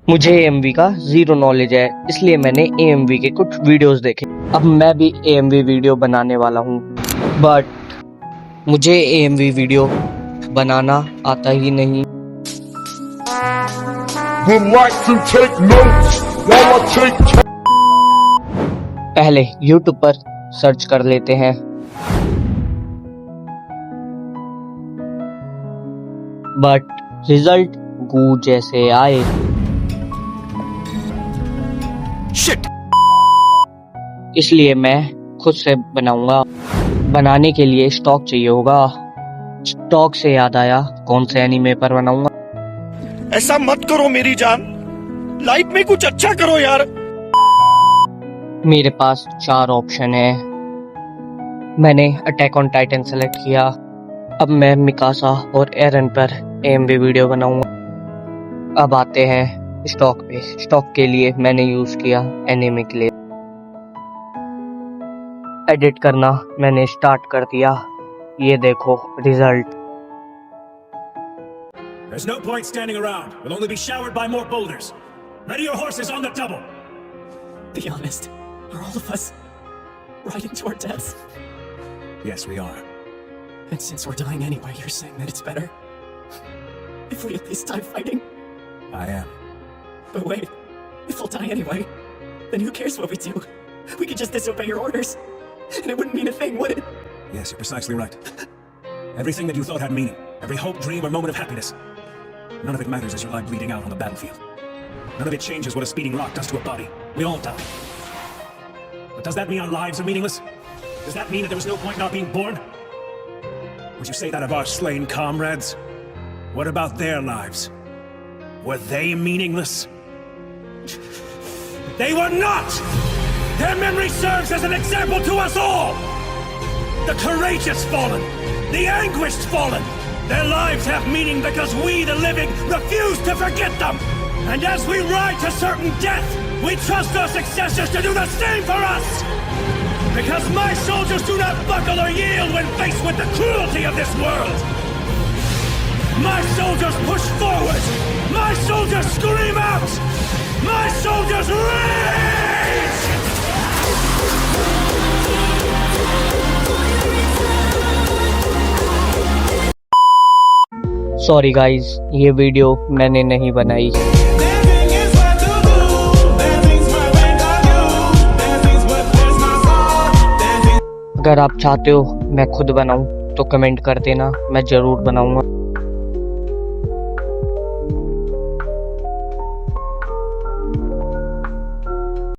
मुझे AMV का zero knowledge है, इसलिए मैंने AMV के कुछ वीडियोस देखे। अब मैं भी AMV वीडियो बनाने वाला हूँ, बट मुझे AMV वीडियो बनाना आता ही नहीं। पहले YouTube पर सर्च कर लेते हैं, बट रिजल्ट गू जैसे आए। Shit! इसलिए मैं खुद से बनाऊंगा। बनाने के लिए स्टॉक चाहिए होगा। स्टॉक से याद आया, कौन से एनीमे पर बनाऊंगा। ऐसा मत करो मेरी जान, लाइफ में कुछ अच्छा करो यार। मेरे पास 4 ऑप्शन है। मैंने अटैक ऑन टाइटन सेलेक्ट किया। अब मैं मिकासा और एरन पर AMV वीडियो बनाऊंगा। अब आते हैं स्टॉक पे। स्टॉक के लिए मैंने यूज किया एनीमे के लिए। एडिट करना मैंने स्टार्ट कर दिया। ये देखो result. There's no point standing around. We'll only be showered by more boulders. Ready your horses on the double. Be honest. Are all of us riding to our deaths? Yes, we are. And since we're dying anyway, you're saying that it's better if we at least die fighting? I am. But wait, if we'll die anyway, then who cares what we do? We could just disobey your orders, and it wouldn't mean a thing, would it? Yes, you're precisely right. Everything that you thought had meaning, every hope, dream, or moment of happiness, none of it matters as you lie bleeding out on the battlefield. None of it changes what a speeding rock does to a body. We all die. But does that mean our lives are meaningless? Does that mean that there was no point in our being born? Would you say that of our slain comrades? What about their lives? Were they meaningless? They were not! Their memory serves as an example to us all! The courageous fallen, the anguished fallen, their lives have meaning because we, the living, refuse to forget them! And as we ride to certain death, we trust our successors to do the same for us! Because my soldiers do not buckle or yield when faced with the cruelty of this world! My soldiers push forward! My soldiers scream out! My soldiers rage! Sorry guys, ये video मैंने नहीं बनाई। अगर आप चाहते हो मैं खुद बनाऊं तो कमेंट कर देना, मैं जरूर बनाऊंगा।